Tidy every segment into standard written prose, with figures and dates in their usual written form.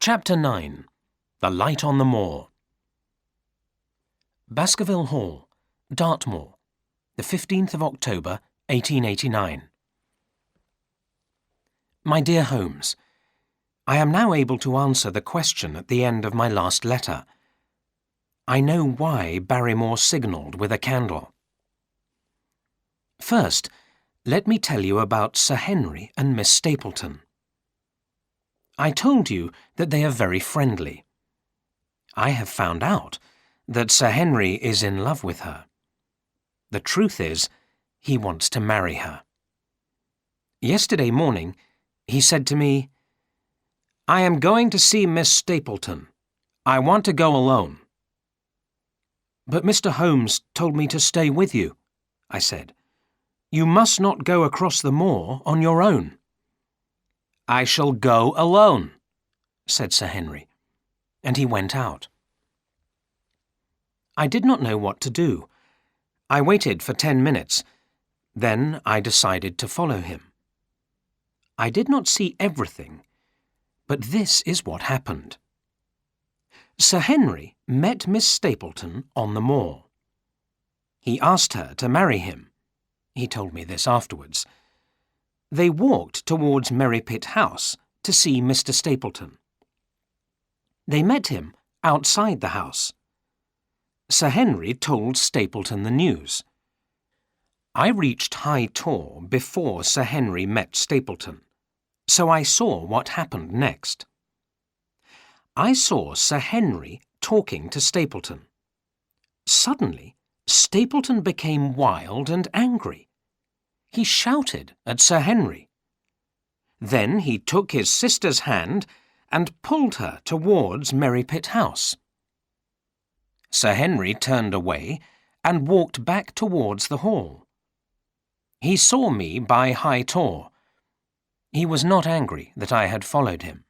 Chapter 9. The Light on the Moor. Baskerville Hall, Dartmoor, the 15th of October, 1889. My dear Holmes, I am now able to answer the question at the end of my last letter. I know why Barrymore signalled with a candle. First, let me tell you about Sir Henry and Miss Stapleton. I told you that they are very friendly. I have found out that Sir Henry is in love with her. The truth is, he wants to marry her. Yesterday morning, he said to me, "I am going to see Miss Stapleton. I want to go alone." "But Mr. Holmes told me to stay with you," I said. "You must not go across the moor on your own." "I shall go alone," said Sir Henry, and he went out. I did not know what to do. I waited for 10 minutes. Then I decided to follow him. I did not see everything, but this is what happened. Sir Henry met Miss Stapleton on the moor. He asked her to marry him. He told me this afterwards. They walked towards Merripit House to see Mr. Stapleton. They met him outside the house. Sir Henry told Stapleton the news. I reached High Tor before Sir Henry met Stapleton, so I saw what happened next. I saw Sir Henry talking to Stapleton. Suddenly, Stapleton became wild and angry. He shouted at Sir Henry. Then he took his sister's hand and pulled her towards Merripit House. Sir Henry turned away and walked back towards the hall. He saw me by High Tor. He was not angry that I had followed him.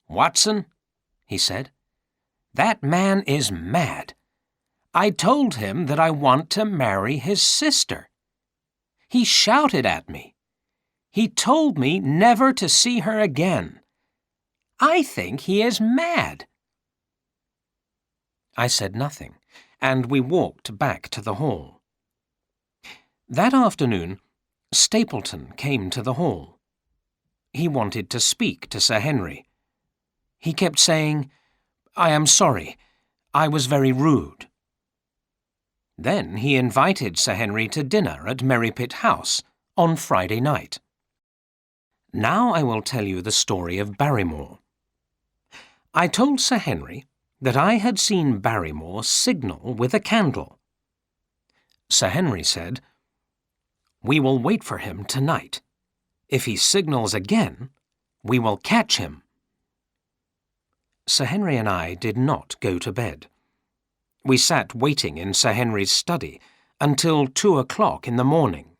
"Watson," he said, "that man is mad. I told him that I want to marry his sister. He shouted at me. He told me never to see her again. I think he is mad." I said nothing, and we walked back to the hall. That afternoon, Stapleton came to the hall. He wanted to speak to Sir Henry. He kept saying, "I am sorry. I was very rude." Then he invited Sir Henry to dinner at Merripit House on Friday night. Now I will tell you the story of Barrymore. I told Sir Henry that I had seen Barrymore signal with a candle. Sir Henry said, "We will wait for him tonight. If he signals again, we will catch him." Sir Henry and I did not go to bed. We sat waiting in Sir Henry's study until 2 o'clock in the morning.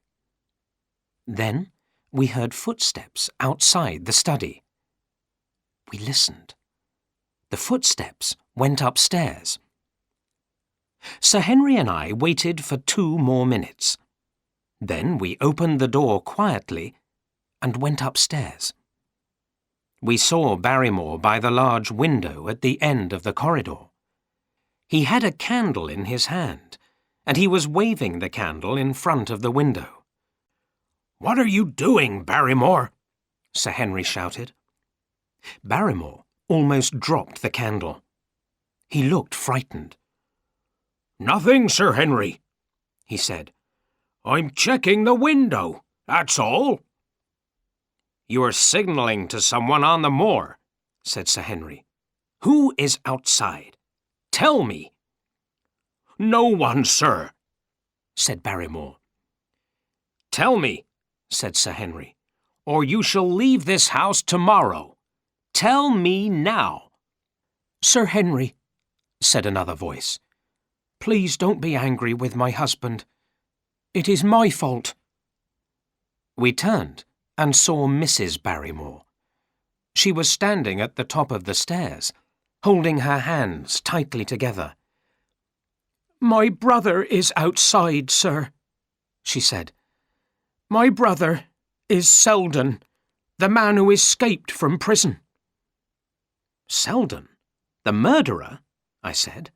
Then we heard footsteps outside the study. We listened. The footsteps went upstairs. Sir Henry and I waited for 2 more minutes. Then we opened the door quietly and went upstairs. We saw Barrymore by the large window at the end of the corridor. He had a candle in his hand, and he was waving the candle in front of the window. "What are you doing, Barrymore?" Sir Henry shouted. Barrymore almost dropped the candle. He looked frightened. "Nothing, Sir Henry," he said. "I'm checking the window, that's all." "You are signalling to someone on the moor," said Sir Henry. "Who is outside? Tell me." "No one, sir," said Barrymore. "Tell me," said Sir Henry, "or you shall leave this house tomorrow. Tell me now." "Sir Henry," said another voice, "please don't be angry with my husband. It is my fault." We turned and saw Mrs. Barrymore. She was standing at the top of the stairs, holding her hands tightly together. "My brother is outside, sir," she said. "My brother is Selden, the man who escaped from prison." Selden? The murderer? I said.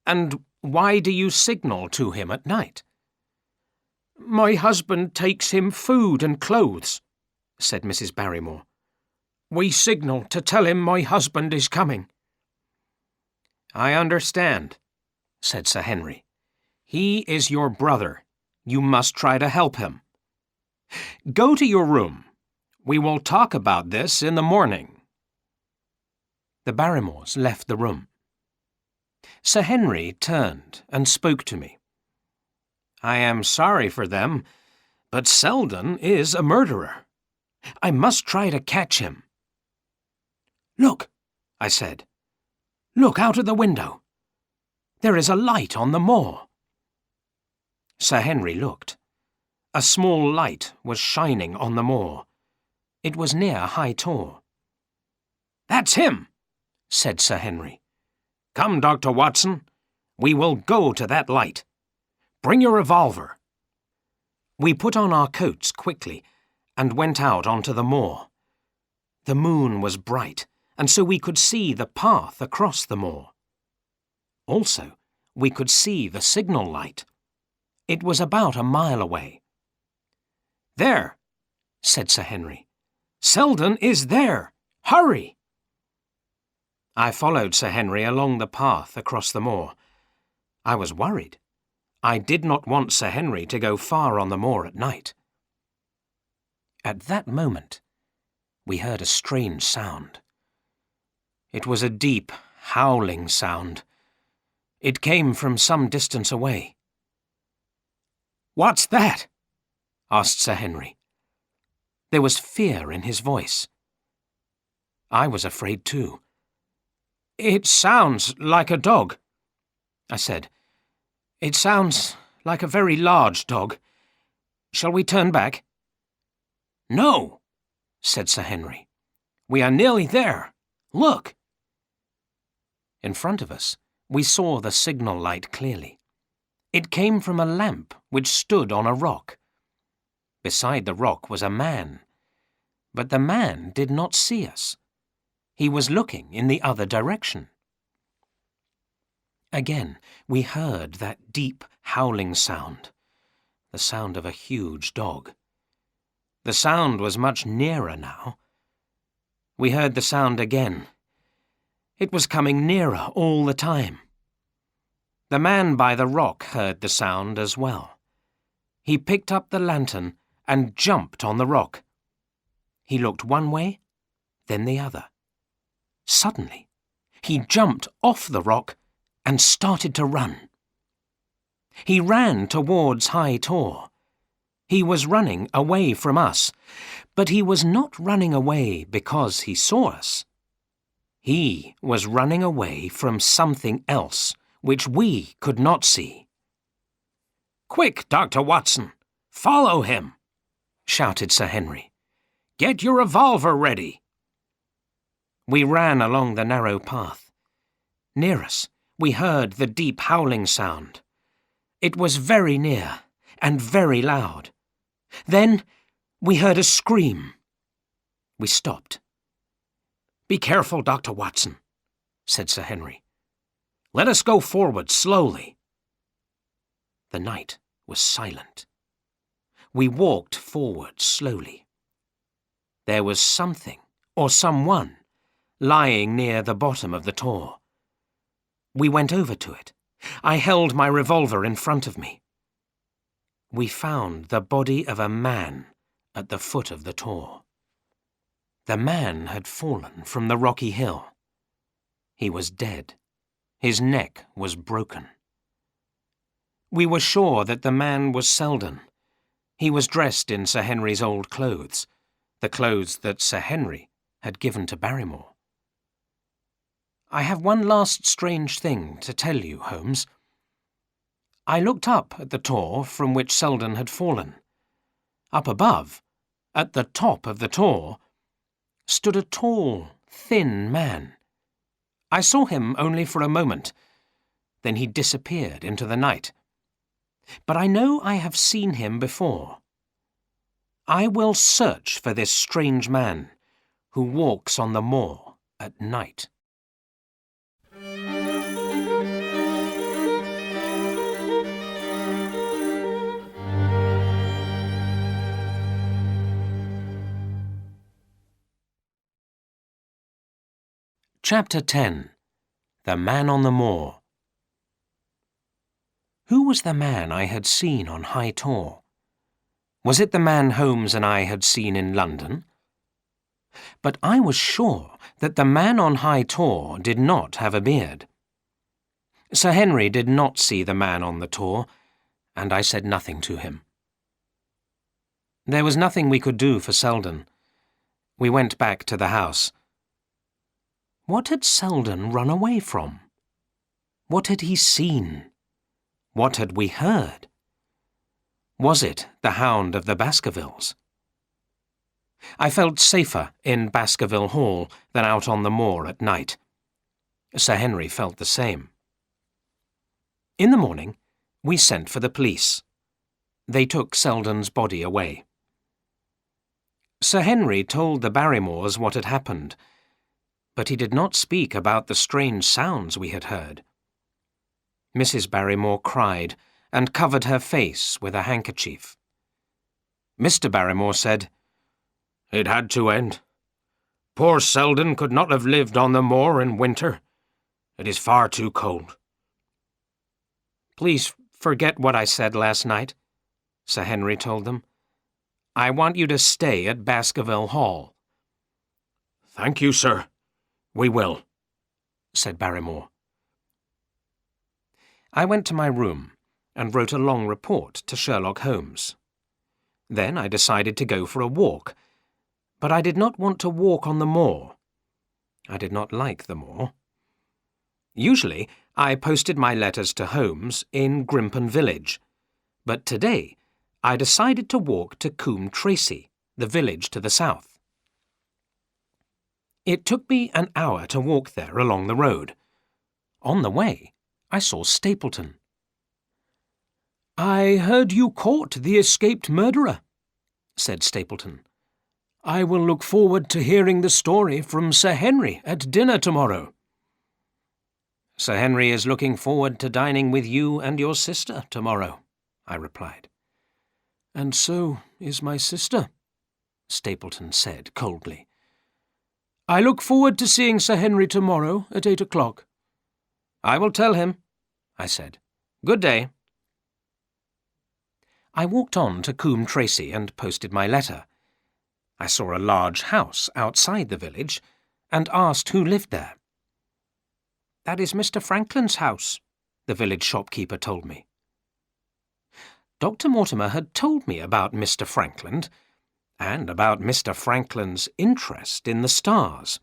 And why do you signal to him at night? My husband takes him food and clothes, said Mrs. Barrymore. We signal to tell him my husband is coming. I understand, said Sir Henry. He is your brother. You must try to help him. Go to your room. We will talk about this in the morning. The Barrymores left the room. Sir Henry turned and spoke to me. I am sorry for them, but Selden is a murderer. I must try to catch him. Look, I said. Look out of the window. There is a light on the moor. Sir Henry looked. A small light was shining on the moor. It was near High Tor. That's him, said Sir Henry. Come, Dr. Watson. We will go to that light. Bring your revolver. We put on our coats quickly and went out onto the moor. The moon was bright, and so we could see the path across the moor. Also, we could see the signal light. It was about a mile away. There, said Sir Henry. Selden is there. Hurry! I followed Sir Henry along the path across the moor. I was worried. I did not want Sir Henry to go far on the moor at night. At that moment, we heard a strange sound. It was a deep, howling sound. It came from some distance away. What's that? Asked Sir Henry. There was fear in his voice. I was afraid too. It sounds like a dog, I said. It sounds like a very large dog. Shall we turn back? No, said Sir Henry. We are nearly there. Look. In front of us, we saw the signal light clearly. It came from a lamp which stood on a rock. Beside the rock was a man, but the man did not see us. He was looking in the other direction. Again, we heard that deep, howling sound, the sound of a huge dog. The sound was much nearer now. We heard the sound again. It was coming nearer all the time. The man by the rock heard the sound as well. He picked up the lantern and jumped on the rock. He looked one way, then the other. Suddenly, he jumped off the rock and started to run. He ran towards High Tor. He was running away from us, but he was not running away because he saw us. He was running away from something else which we could not see. Quick, Dr. Watson! Follow him! Shouted Sir Henry. Get your revolver ready! We ran along the narrow path. Near us, we heard the deep howling sound. It was very near and very loud. Then we heard a scream. We stopped. Be careful, Dr. Watson, said Sir Henry. Let us go forward slowly. The night was silent. We walked forward slowly. There was something, or someone, lying near the bottom of the Tor. We went over to it. I held my revolver in front of me. We found the body of a man at the foot of the Tor. The man had fallen from the rocky hill. He was dead. His neck was broken. We were sure that the man was Selden. He was dressed in Sir Henry's old clothes, the clothes that Sir Henry had given to Barrymore. I have one last strange thing to tell you, Holmes. I looked up at the Tor from which Selden had fallen. Up above, at the top of the Tor, stood a tall, thin man. I saw him only for a moment. Then he disappeared into the night. But I know I have seen him before. I will search for this strange man who walks on the moor at night. Chapter 10. The Man on the Moor. Who was the man I had seen on High Tor? Was it the man Holmes and I had seen in London? But I was sure that the man on High Tor did not have a beard. Sir Henry did not see the man on the Tor, and I said nothing to him. There was nothing we could do for Selden. We went back to the house. What had Selden run away from? What had he seen? What had we heard? Was it the Hound of the Baskervilles? I felt safer in Baskerville Hall than out on the moor at night. Sir Henry felt the same. In the morning, we sent for the police. They took Selden's body away. Sir Henry told the Barrymores what had happened, but he did not speak about the strange sounds we had heard. Mrs. Barrymore cried and covered her face with a handkerchief. Mr. Barrymore said, "It had to end. Poor Selden could not have lived on the moor in winter. It is far too cold." "Please forget what I said last night," Sir Henry told them. "I want you to stay at Baskerville Hall." "Thank you, sir. We will," said Barrymore. I went to my room and wrote a long report to Sherlock Holmes. Then I decided to go for a walk, but I did not want to walk on the moor. I did not like the moor. Usually, I posted my letters to Holmes in Grimpen village, but today I decided to walk to Coombe Tracey, the village to the south. It took me an hour to walk there along the road. On the way, I saw Stapleton. "I heard you caught the escaped murderer," said Stapleton. "I will look forward to hearing the story from Sir Henry at dinner tomorrow." "Sir Henry is looking forward to dining with you and your sister tomorrow," I replied. "And so is my sister," Stapleton said coldly. "I look forward to seeing Sir Henry tomorrow at 8 o'clock. "I will tell him," I said. "Good day." I walked on to Coombe Tracey and posted my letter. I saw a large house outside the village and asked who lived there. "That is Mr. Franklin's house," the village shopkeeper told me. Dr. Mortimer had told me about Mr. Franklin and about Mr. Franklin's interest in the stars.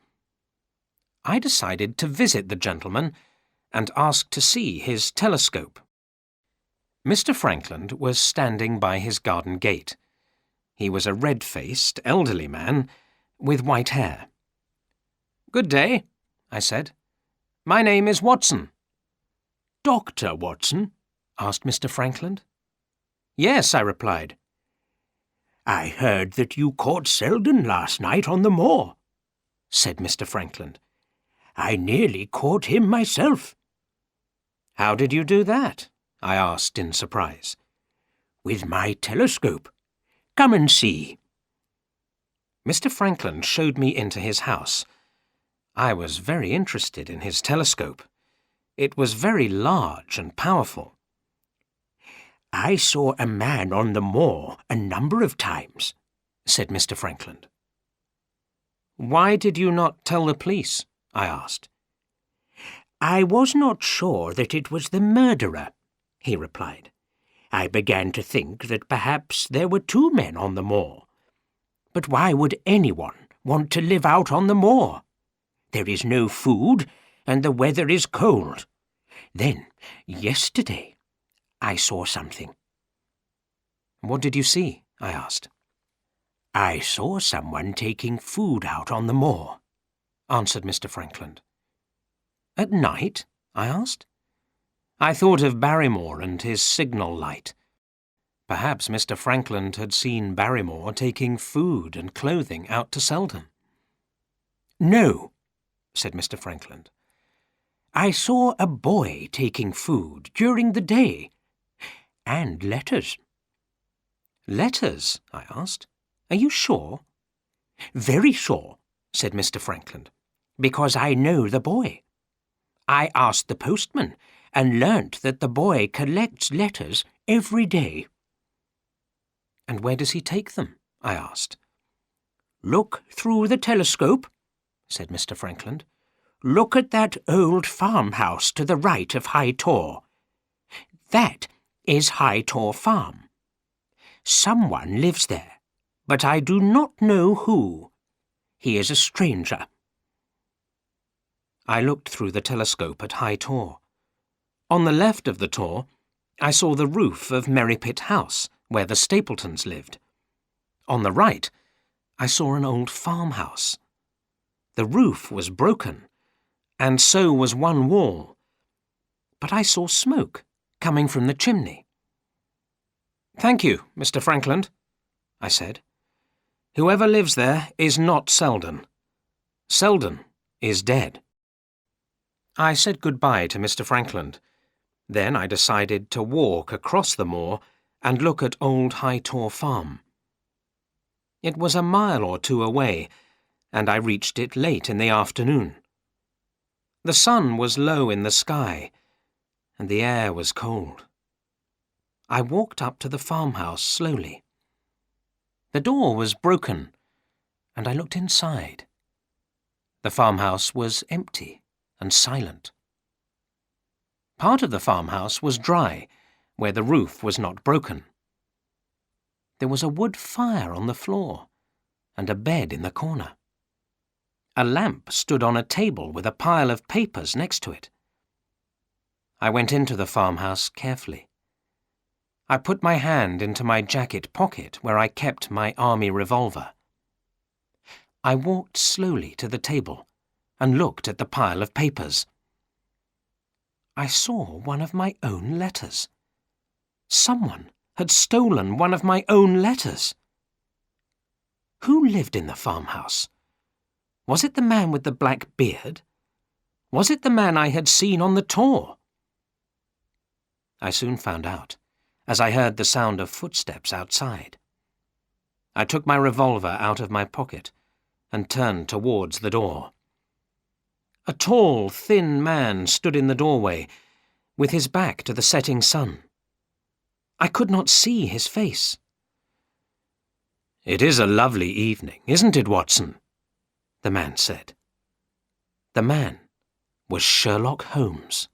I decided to visit the gentleman and ask to see his telescope. Mr. Franklin was standing by his garden gate. He was a red-faced, elderly man with white hair. "Good day," I said. "My name is Watson." "Dr. Watson?" asked Mr. Franklin. "Yes," I replied. "I heard that you caught Selden last night on the moor," said Mr. Franklin. "I nearly caught him myself." "How did you do that?" I asked in surprise. "With my telescope. Come and see." Mr. Franklin showed me into his house. I was very interested in his telescope. It was very large and powerful. "I saw a man on the moor a number of times," said Mr. Franklin. "Why did you not tell the police?" I asked. "I was not sure that it was the murderer," he replied. "I began to think that perhaps there were two men on the moor. But why would anyone want to live out on the moor? There is no food, and the weather is cold. Then, yesterday, I saw something." "What did you see?" I asked. "I saw someone taking food out on the moor," answered Mr. Franklin. "At night?" I asked. I thought of Barrymore and his signal light. Perhaps Mr. Franklin had seen Barrymore taking food and clothing out to Selden. "No," said Mr. Franklin. "I saw a boy taking food during the day, and letters." "Letters?" I asked. "Are you sure?" "Very sure," said Mr. Franklin. Because I know the boy. I asked the postman and learnt that the boy collects letters every day. And where does he take them? I asked. Look through the telescope, said Mr. Frankland. Look at that old farmhouse to the right of High Tor. That is High Tor Farm. Someone lives there, but I do not know who. He is a stranger. I looked through the telescope at High Tor. On the left of the tor, I saw the roof of Merrypit House, where the Stapletons lived. On the right, I saw an old farmhouse. The roof was broken, and so was one wall. But I saw smoke coming from the chimney. Thank you, Mr. Frankland, I said. Whoever lives there is not Selden. Selden is dead. I said goodbye to Mr. Frankland. Then I decided to walk across the moor and look at Old High Tor Farm. It was a mile or two away, and I reached it late in the afternoon. The sun was low in the sky, and the air was cold. I walked up to the farmhouse slowly. The door was broken, and I looked inside. The farmhouse was empty and silent. Part of the farmhouse was dry, where the roof was not broken. There was a wood fire on the floor, and a bed in the corner. A lamp stood on a table with a pile of papers next to it. I went into the farmhouse carefully. I put my hand into my jacket pocket where I kept my army revolver. I walked slowly to the table and looked at the pile of papers. I saw one of my own letters. Someone had stolen one of my own letters. Who lived in the farmhouse? Was it the man with the black beard? Was it the man I had seen on the tor? I soon found out, as I heard the sound of footsteps outside. I took my revolver out of my pocket and turned towards the door. A tall, thin man stood in the doorway, with his back to the setting sun. I could not see his face. "It is a lovely evening, isn't it, Watson?" the man said. The man was Sherlock Holmes.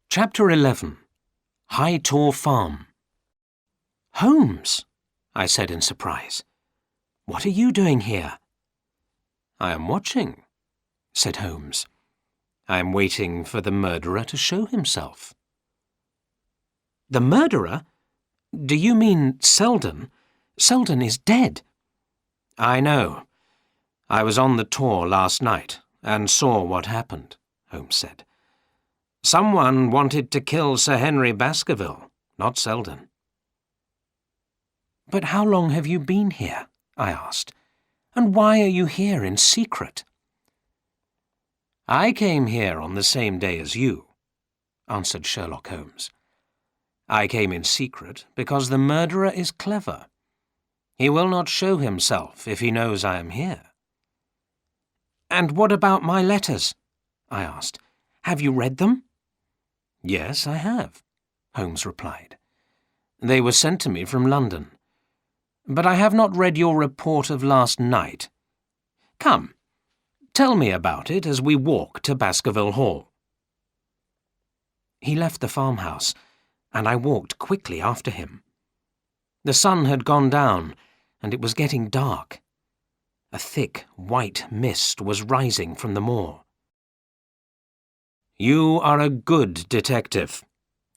Chapter 11. High Tor Farm. "Holmes," I said in surprise. "What are you doing here?" "I am watching," said Holmes. "I am waiting for the murderer to show himself." "The murderer? Do you mean Selden? Selden is dead." "I know. I was on the tor last night and saw what happened," Holmes said. "Someone wanted to kill Sir Henry Baskerville, not Selden." "But how long have you been here?" I asked. "And why are you here in secret?" "I came here on the same day as you," answered Sherlock Holmes. "I came in secret because the murderer is clever. He will not show himself if he knows I am here." "And what about my letters?" I asked. "Have you read them?" "Yes, I have," Holmes replied. "They were sent to me from London. But I have not read your report of last night. Come, tell me about it as we walk to Baskerville Hall." He left the farmhouse, and I walked quickly after him. The sun had gone down, and it was getting dark. A thick, white mist was rising from the moor. "You are a good detective,"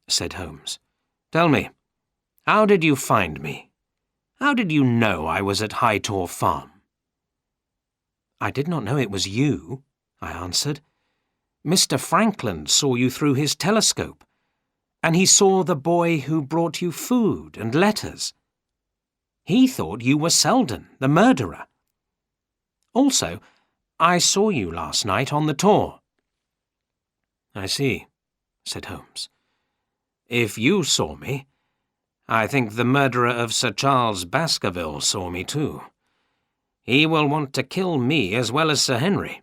said Holmes. "Tell me, how did you find me? How did you know I was at High Tor Farm?" "I did not know it was you," I answered. "Mr. Frankland saw you through his telescope, and he saw the boy who brought you food and letters. He thought you were Selden, the murderer. Also, I saw you last night on the tor." "I see," said Holmes. "If you saw me, I think the murderer of Sir Charles Baskerville saw me too. He will want to kill me as well as Sir Henry."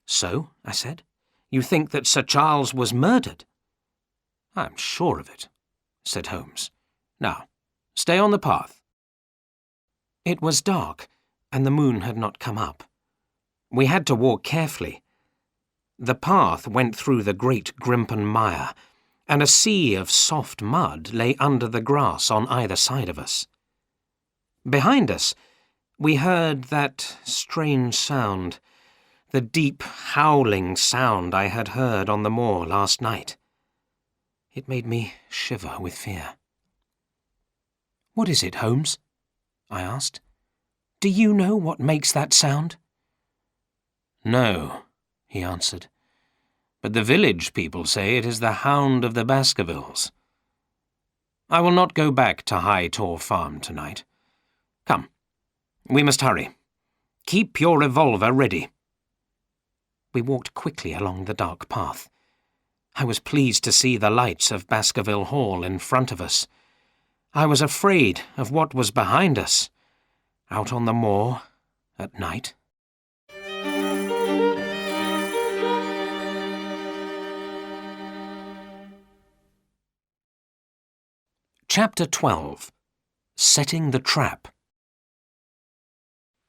"So," I said, "you think that Sir Charles was murdered?" "I'm sure of it," said Holmes. "Now, stay on the path." It was dark, and the moon had not come up. We had to walk carefully. The path went through the great Grimpen mire, and a sea of soft mud lay under the grass on either side of us. Behind us, we heard that strange sound, the deep howling sound I had heard on the moor last night. It made me shiver with fear. "What is it, Holmes?" I asked. "Do you know what makes that sound?" "No," he answered, "but the village people say it is the Hound of the Baskervilles. I will not go back to High Tor Farm tonight. Come, we must hurry. Keep your revolver ready." We walked quickly along the dark path. I was pleased to see the lights of Baskerville Hall in front of us. I was afraid of what was behind us, out on the moor at night. Chapter 12. Setting the Trap.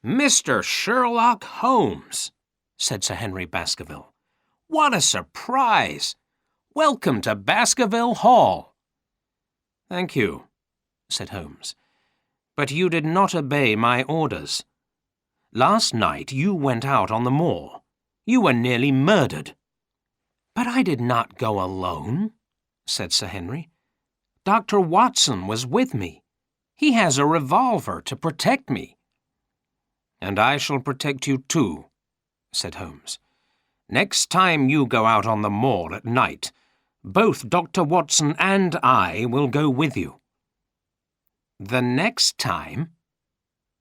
"Mr. Sherlock Holmes," said Sir Henry Baskerville. "What a surprise! Welcome to Baskerville Hall." "Thank you," said Holmes. "But you did not obey my orders. Last night you went out on the moor. You were nearly murdered." "But I did not go alone," said Sir Henry. "Dr. Watson was with me. He has a revolver to protect me." "And I shall protect you too," said Holmes. "Next time you go out on the moor at night, both Dr. Watson and I will go with you." "The next time,"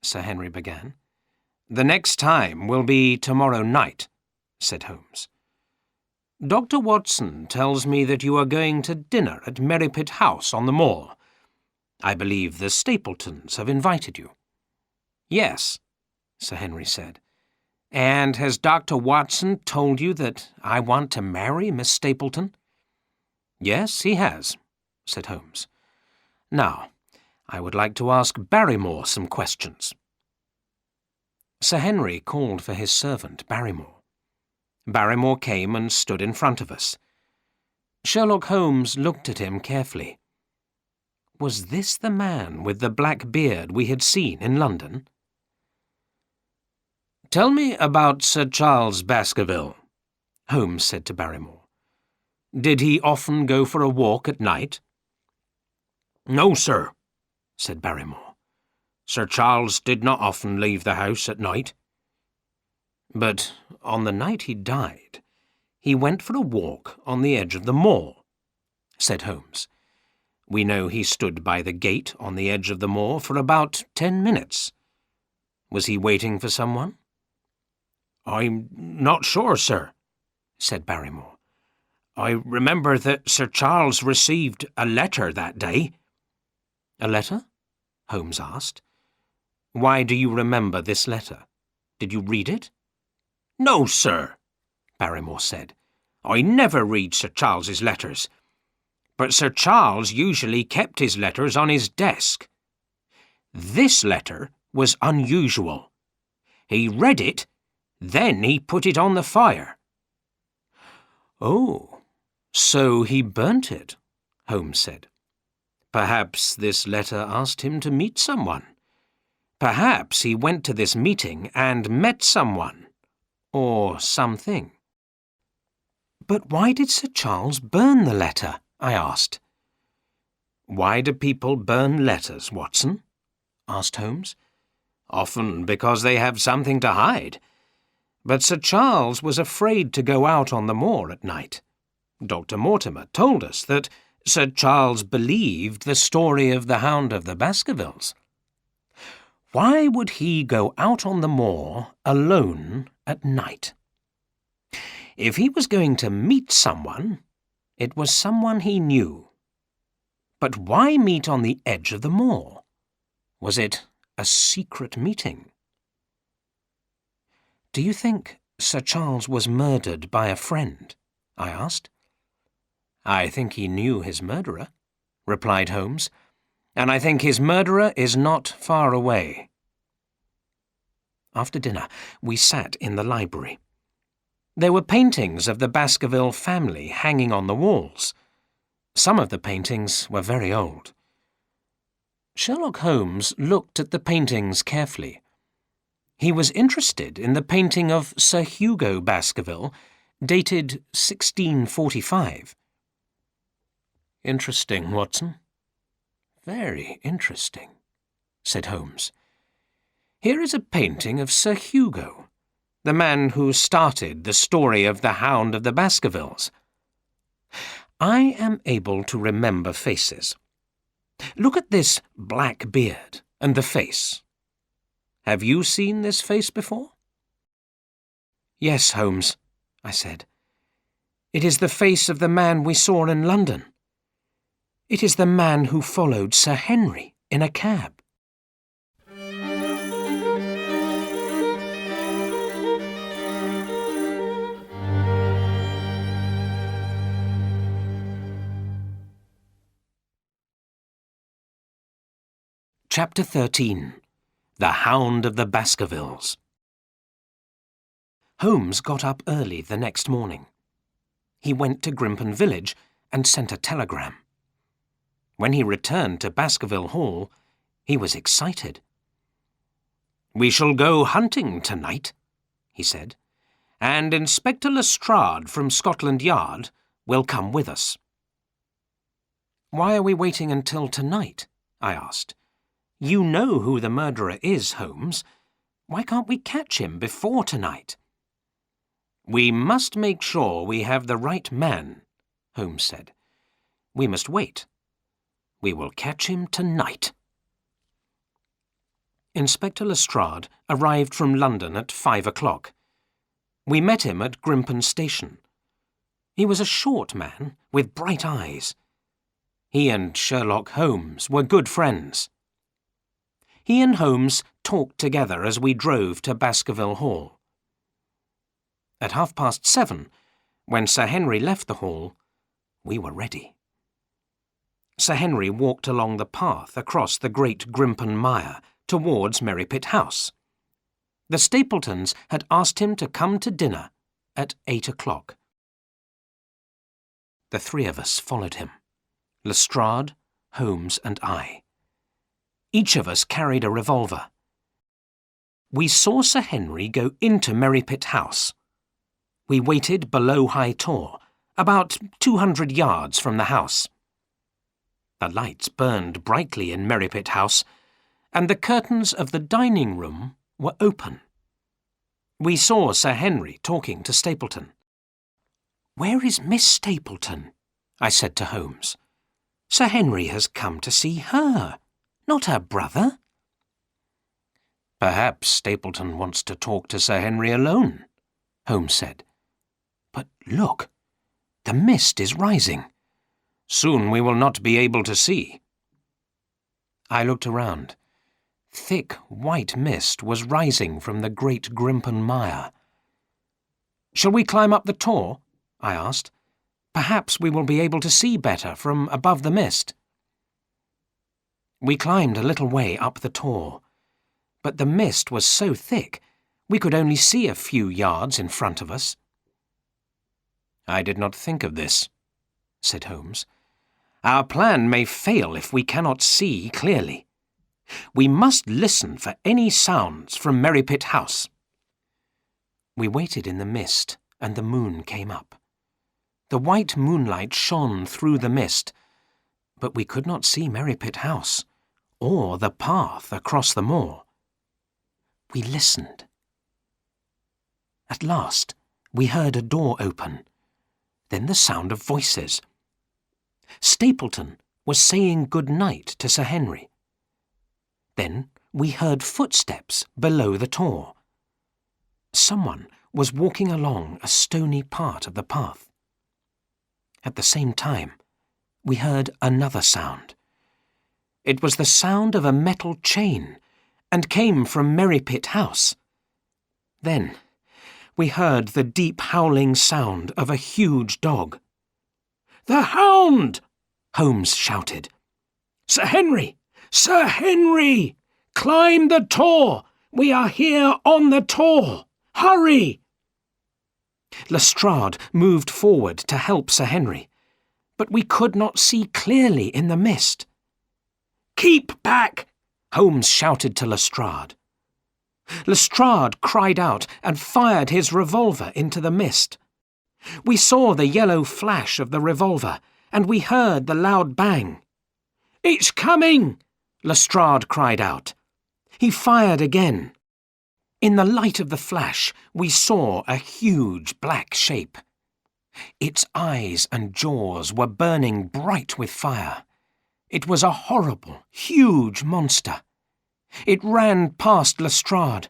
Sir Henry began. "The next time will be tomorrow night," said Holmes. "Dr. Watson tells me that you are going to dinner at Merripit House on the moor. I believe the Stapletons have invited you." "Yes," Sir Henry said. "And has Dr. Watson told you that I want to marry Miss Stapleton?" "Yes, he has," said Holmes. "Now, I would like to ask Barrymore some questions." Sir Henry called for his servant, Barrymore. Barrymore came and stood in front of us. Sherlock Holmes looked at him carefully. Was this the man with the black beard we had seen in London? "Tell me about Sir Charles Baskerville," Holmes said to Barrymore. "Did he often go for a walk at night?" "No, sir," said Barrymore. "Sir Charles did not often leave the house at night." "But on the night he died, he went for a walk on the edge of the moor," said Holmes. "We know he stood by the gate on the edge of the moor for about 10 minutes. Was he waiting for someone?" "I'm not sure, sir," said Barrymore. "I remember that Sir Charles received a letter that day." "A letter?" Holmes asked. "Why do you remember this letter? Did you read it?" "No, sir," Barrymore said. "I never read Sir Charles's letters. But Sir Charles usually kept his letters on his desk. This letter was unusual. He read it, then he put it on the fire." "Oh, so he burnt it," Holmes said. "Perhaps this letter asked him to meet someone. Perhaps he went to this meeting and met someone, or something." "But why did Sir Charles burn the letter?" I asked. "Why do people burn letters, Watson?" asked Holmes. "Often because they have something to hide. But Sir Charles was afraid to go out on the moor at night. Dr. Mortimer told us that Sir Charles believed the story of the Hound of the Baskervilles. Why would he go out on the moor alone at night? If he was going to meet someone, it was someone he knew. But why meet on the edge of the moor? Was it a secret meeting? "Do you think Sir Charles was murdered by a friend?" I asked. "I think he knew his murderer," replied Holmes, "and I think his murderer is not far away." After dinner, we sat in the library. There were paintings of the Baskerville family hanging on the walls. Some of the paintings were very old. Sherlock Holmes looked at the paintings carefully. He was interested in the painting of Sir Hugo Baskerville, dated 1645. "Interesting, Watson." "Very interesting," said Holmes. "Here is a painting of Sir Hugo, the man who started the story of the Hound of the Baskervilles. I am able to remember faces. Look at this black beard and the face. Have you seen this face before?" "Yes, Holmes," I said. "It is the face of the man we saw in London. It is the man who followed Sir Henry in a cab." Chapter 13. The Hound of the Baskervilles. Holmes got up early the next morning. He went to Grimpen village and sent a telegram. When he returned to Baskerville Hall, he was excited. "We shall go hunting tonight," he said, "and Inspector Lestrade from Scotland Yard will come with us." "Why are we waiting until tonight?" I asked. "You know who the murderer is, Holmes. Why can't we catch him before tonight?" "We must make sure we have the right man," Holmes said. "We must wait. We will catch him tonight." Inspector Lestrade arrived from London at 5 o'clock. We met him at Grimpen Station. He was a short man with bright eyes. He and Sherlock Holmes were good friends. He and Holmes talked together as we drove to Baskerville Hall. At 7:30, when Sir Henry left the hall, we were ready. Sir Henry walked along the path across the great Grimpen mire towards Merripit House. The Stapletons had asked him to come to dinner at 8 o'clock. The three of us followed him, Lestrade, Holmes and I. Each of us carried a revolver. We saw Sir Henry go into Merripit House. We waited below High Tor, about 200 yards from the house. The lights burned brightly in Merripit House, and the curtains of the dining room were open. We saw Sir Henry talking to Stapleton. "Where is Miss Stapleton?" I said to Holmes. "Sir Henry has come to see her, not her brother." "Perhaps Stapleton wants to talk to Sir Henry alone," Holmes said. "But look, the mist is rising. Soon we will not be able to see." I looked around. Thick white mist was rising from the great Grimpen mire. "Shall we climb up the tor?" I asked. "Perhaps we will be able to see better from above the mist." We climbed a little way up the tor, but the mist was so thick we could only see a few yards in front of us. "I did not think of this," said Holmes. "Our plan may fail if we cannot see clearly. We must listen for any sounds from Merripit House." We waited in the mist, and the moon came up. The white moonlight shone through the mist, but we could not see Merripit House, or the path across the moor. We listened. At last, we heard a door open, then the sound of voices. Stapleton was saying good night to Sir Henry. Then we heard footsteps below the tor. Someone was walking along a stony part of the path. At the same time, we heard another sound. It was the sound of a metal chain, and came from Merripit House. Then we heard the deep howling sound of a huge dog. "The Hound!" Holmes shouted. "Sir Henry! Sir Henry! Climb the tor! We are here on the tor! Hurry!" Lestrade moved forward to help Sir Henry, but we could not see clearly in the mist. "Keep back!" Holmes shouted to Lestrade. Lestrade cried out and fired his revolver into the mist. We saw the yellow flash of the revolver, and we heard the loud bang. "It's coming!" Lestrade cried out. He fired again. In the light of the flash, we saw a huge black shape. Its eyes and jaws were burning bright with fire. It was a horrible, huge monster. It ran past Lestrade.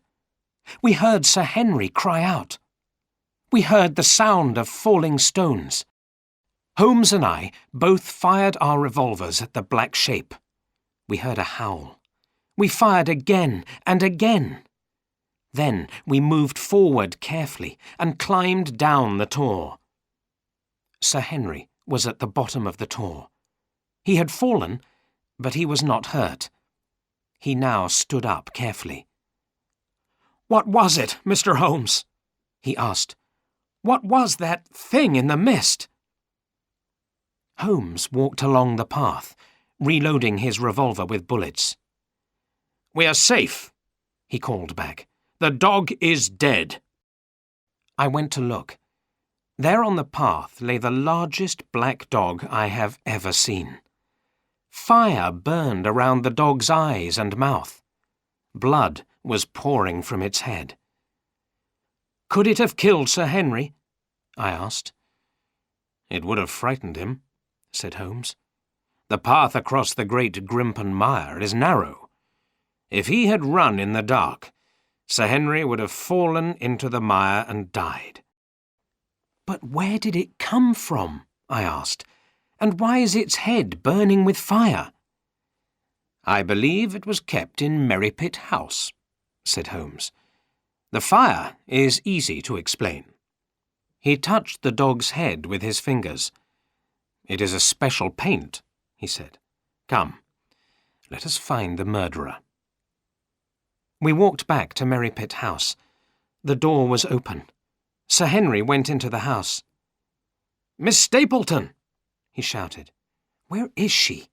We heard Sir Henry cry out. We heard the sound of falling stones. Holmes and I both fired our revolvers at the black shape. We heard a howl. We fired again and again. Then we moved forward carefully and climbed down the tor. Sir Henry was at the bottom of the tor. He had fallen, but he was not hurt. He now stood up carefully. "What was it, Mr. Holmes?" he asked. "What was that thing in the mist?" Holmes walked along the path, reloading his revolver with bullets. "We are safe," he called back. "The dog is dead." I went to look. There on the path lay the largest black dog I have ever seen. Fire burned around the dog's eyes and mouth. Blood was pouring from its head. "Could it have killed Sir Henry?" I asked. "It would have frightened him," said Holmes. "The path across the Great Grimpen Mire is narrow. If he had run in the dark, Sir Henry would have fallen into the mire and died." "But where did it come from?" I asked. "And why is its head burning with fire?" "I believe it was kept in Merripit House," said Holmes. "The fire is easy to explain." He touched the dog's head with his fingers. "It is a special paint," he said. "Come, let us find the murderer." We walked back to Merripit House. The door was open. Sir Henry went into the house. "Miss Stapleton!" he shouted. "Where is she?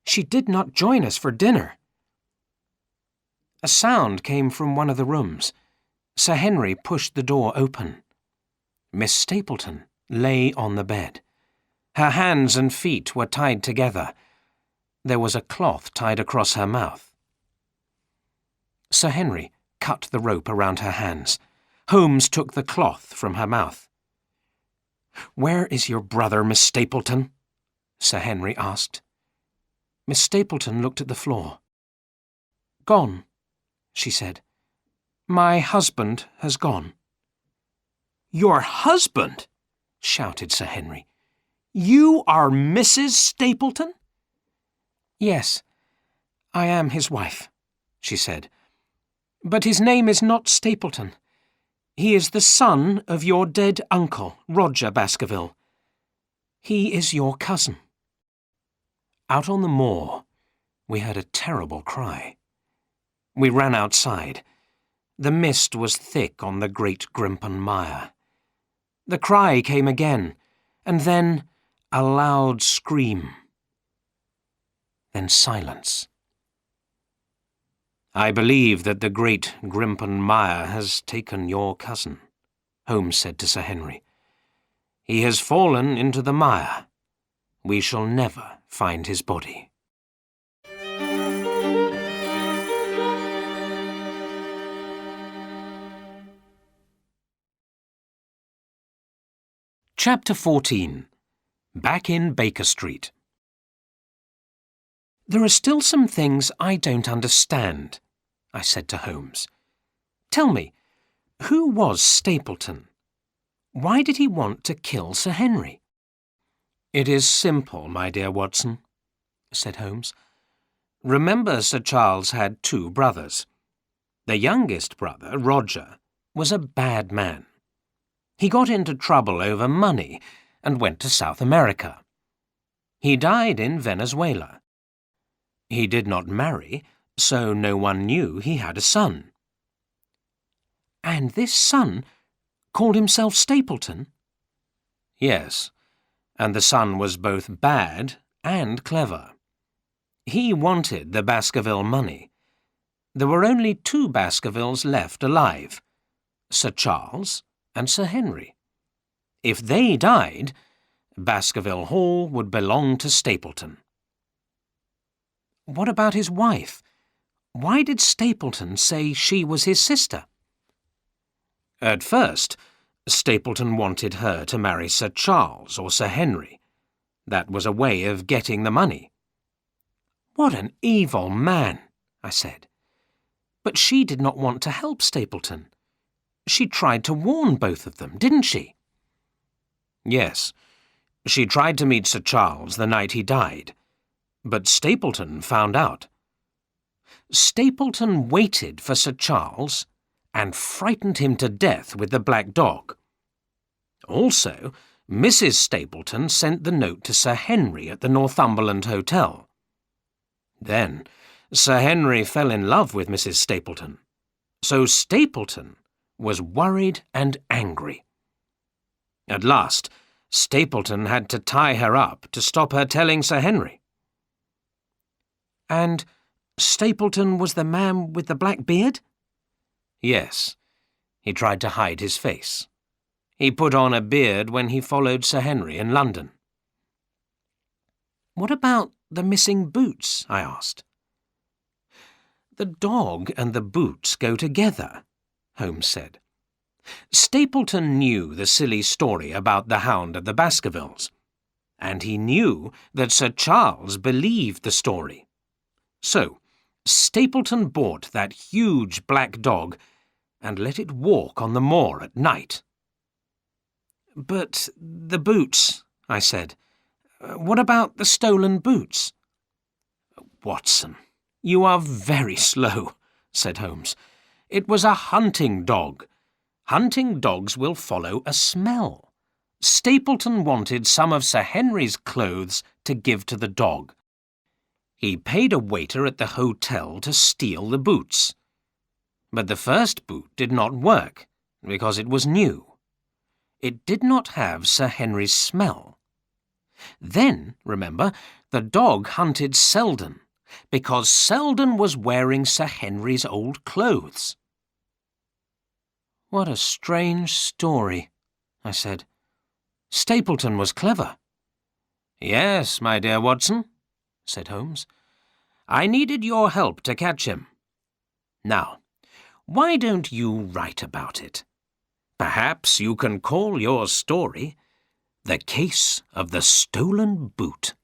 She did not join us for dinner." A sound came from one of the rooms. Sir Henry pushed the door open. Miss Stapleton lay on the bed. Her hands and feet were tied together. There was a cloth tied across her mouth. Sir Henry cut the rope around her hands. Holmes took the cloth from her mouth. "Where is your brother, Miss Stapleton?" Sir Henry asked. Miss Stapleton looked at the floor. "Gone," she said. "My husband has gone." "Your husband?" shouted Sir Henry. "You are Mrs. Stapleton?" "Yes, I am his wife," she said. "But his name is not Stapleton. He is the son of your dead uncle, Roger Baskerville. He is your cousin." Out on the moor, we heard a terrible cry. We ran outside. The mist was thick on the Great Grimpen Mire. The cry came again, and then a loud scream. Then silence. "I believe that the Great Grimpen Mire has taken your cousin," Holmes said to Sir Henry. "He has fallen into the mire. We shall never find his body." Chapter 14. Back in Baker Street. "There are still some things I don't understand," I said to Holmes. "Tell me, who was Stapleton? Why did he want to kill Sir Henry?" "It is simple, my dear Watson," said Holmes. Remember, Sir Charles had 2 brothers. The youngest brother, Roger, was a bad man. He got into trouble over money and went to South America. He died in Venezuela. He did not marry, so no one knew he had a son. And this son called himself Stapleton? Yes, and the son was both bad and clever. He wanted the Baskerville money. There were only 2 Baskervilles left alive, Sir Charles and Sir Henry. If they died, Baskerville Hall would belong to Stapleton. What about his wife? Why did Stapleton say she was his sister? At first, Stapleton wanted her to marry Sir Charles or Sir Henry. That was a way of getting the money. What an evil man, I said. But she did not want to help Stapleton. She tried to warn both of them, didn't she? Yes, she tried to meet Sir Charles the night he died, but Stapleton found out. Stapleton waited for Sir Charles and frightened him to death with the black dog. Also, Mrs. Stapleton sent the note to Sir Henry at the Northumberland Hotel. Then, Sir Henry fell in love with Mrs. Stapleton, so Stapleton was worried and angry. At last, Stapleton had to tie her up to stop her telling Sir Henry. And Stapleton was the man with the black beard? Yes. He tried to hide his face. He put on a beard when he followed Sir Henry in London. What about the missing boots? I asked. The dog and the boots go together, Holmes said. Stapleton knew the silly story about the Hound of the Baskervilles, and he knew that Sir Charles believed the story. So, Stapleton bought that huge black dog and let it walk on the moor at night. But the boots, I said. What about the stolen boots? Watson, you are very slow, said Holmes. It was a hunting dog. Hunting dogs will follow a smell. Stapleton wanted some of Sir Henry's clothes to give to the dog. He paid a waiter at the hotel to steal the boots. But the first boot did not work, because it was new. It did not have Sir Henry's smell. Then, remember, the dog hunted Selden, because Selden was wearing Sir Henry's old clothes. What a strange story, I said. Stapleton was clever. Yes, my dear Watson, said Holmes. I needed your help to catch him. Now, why don't you write about it? Perhaps you can call your story The Case of the Stolen Boot.